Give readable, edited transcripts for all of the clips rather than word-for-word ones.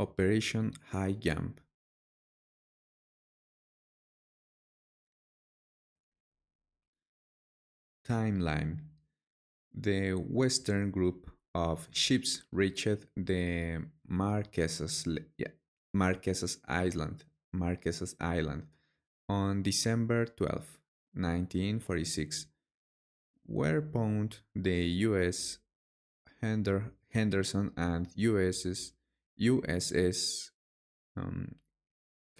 Operation High Jump. Timeline. The western group of ships reached the Marquesas Island, Marquesas Island on December 12, 1946, whereupon the U.S. Henderson and USS um,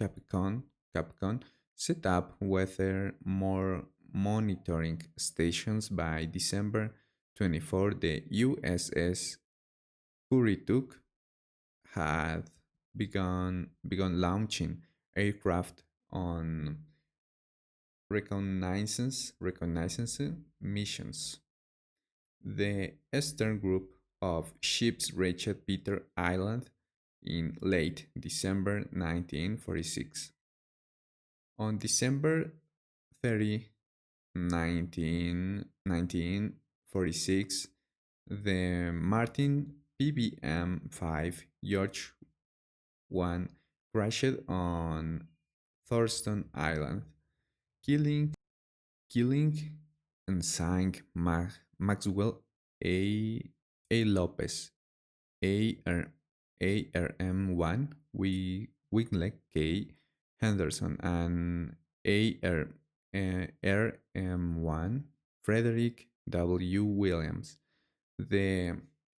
Capcom, Capcom set up weather more monitoring stations. By December 24, the USS Currituck had begun launching aircraft on reconnaissance missions. The eastern group of ships reached Peter Island in late December 1946. On December 30, 1946, the Martin PBM 5 George 1 crashed on Thurston Island, killing, killing and sank Maxwell A. A. Lopez, AR, ARM1, Wiglet K. Henderson, and ARM1, Frederick W. Williams. The,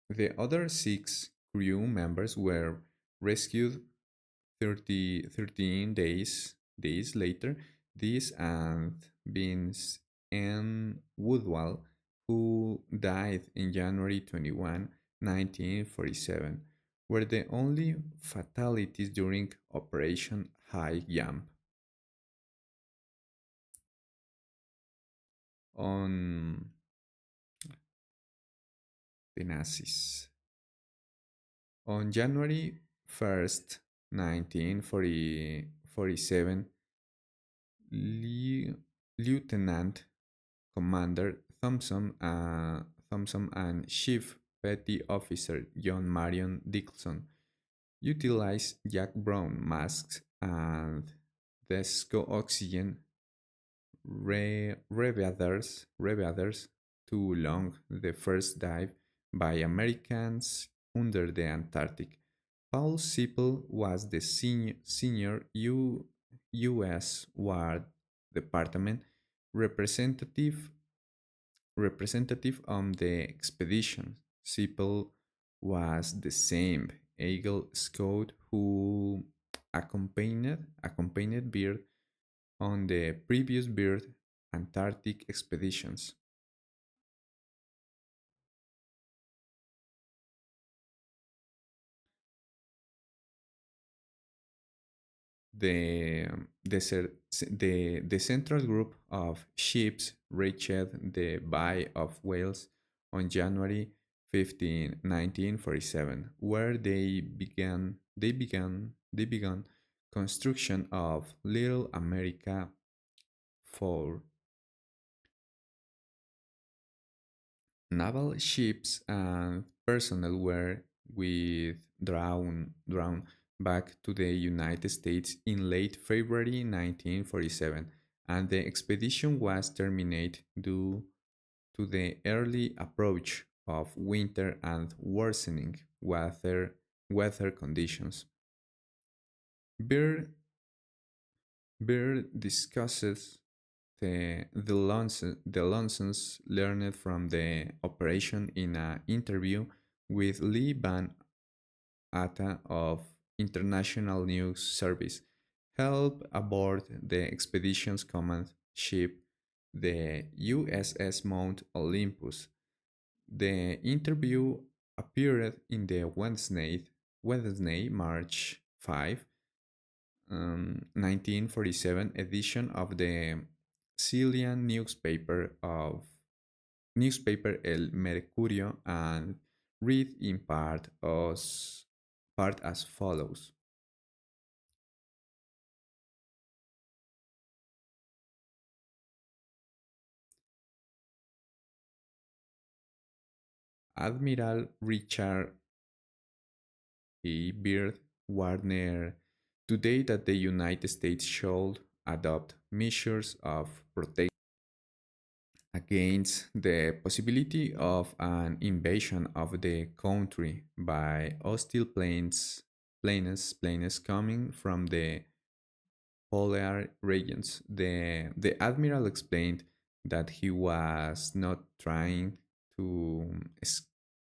the other six crew members were rescued 13 days later. This and Vince N. Woodwall, who died in January 21, 1947, were the only fatalities during Operation High Jump. On the Nazis. On January 1st, 1947, Lieutenant Commander Thompson and Chief Petty Officer John Marion Dixon utilized Jack Brown masks and Desco oxygen rebreathers to launch the first dive by Americans under the Antarctic. Paul Sipple was the senior U.S. War Department representative on the expedition. Sipple was the same Eagle Scout who accompanied Beard on the previous Beard Antarctic expeditions. The, the central group of ships reached the Bay of Whales on January 15, 1947, where they began construction of Little America 4. Naval ships and personnel were withdrawn back to the United States in late February 1947, and the expedition was terminated due to the early approach of winter and worsening weather conditions. Beer, Beer discusses the lessons learned from the operation in an interview with Lee Van Atta of International News Service, held aboard the expedition's command ship, the USS Mount Olympus. The interview appeared in the Wednesday, March 5, 1947 edition of the Chilean newspaper El Mercurio, and read in part as follows. Admiral Richard E. Byrd Warner today that the United States should adopt measures of protection against the possibility of an invasion of the country by hostile planes coming from the polar regions. The admiral explained that he was not trying to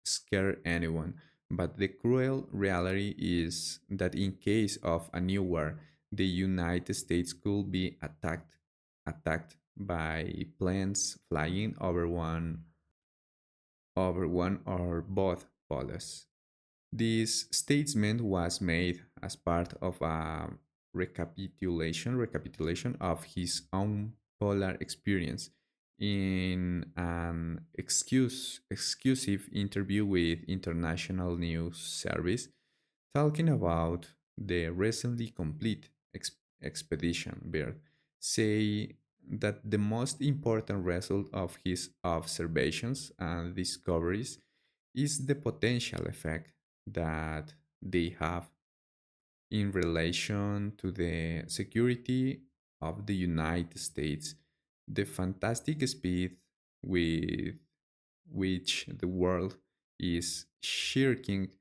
scare anyone, but the cruel reality is that in case of a new war, the United States could be attacked by planes flying over one or both poles. This statement was made as part of a recapitulation of his own polar experience in an exclusive interview with International News Service, talking about the recently complete expedition. Baird say that the most important result of his observations and discoveries is the potential effect that they have in relation to the security of the United States. The fantastic speed with which the world is shirking,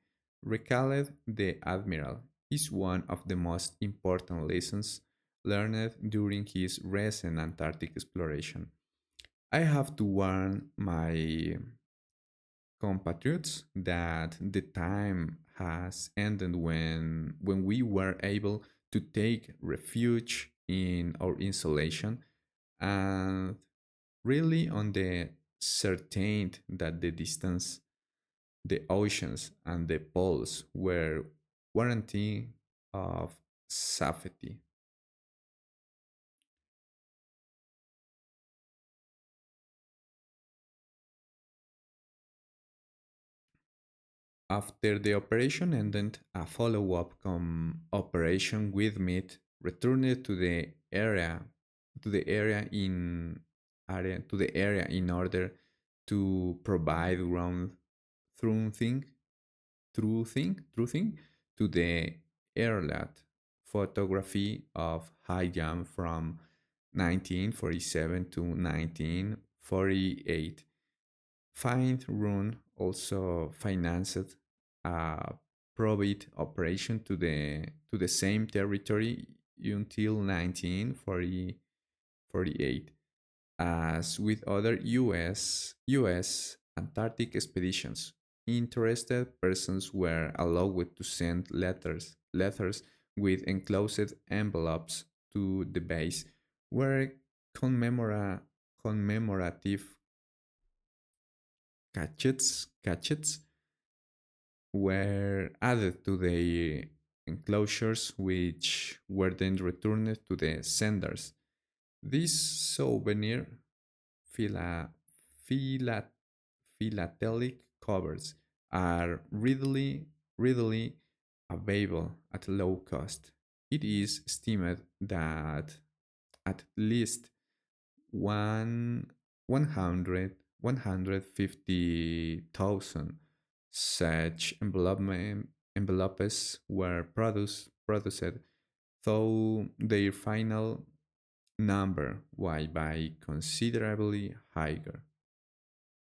recalled the admiral, is one of the most important lessons learned during his recent Antarctic exploration. I have to warn my compatriots that the time has ended when we were able to take refuge in our insulation and really on the certain that the distance, the oceans and the poles were warranty of safety. After the operation ended, a follow-up operation with meat returned to the area in order to provide ground truthing, truthing to the airlet photography of high jump from 1947 to 1948. Find Run also financed a probate operation to the same territory until 1948. As with other US Antarctic expeditions, interested persons were allowed to send letters with enclosed envelopes to the base, where commemorative catchets were added to the enclosures, which were then returned to the senders. These souvenir phila, phila, philatelic covers are readily available at low cost. It is estimated that at least one 150,000 such envelopes were produced, though their final number was by considerably higher.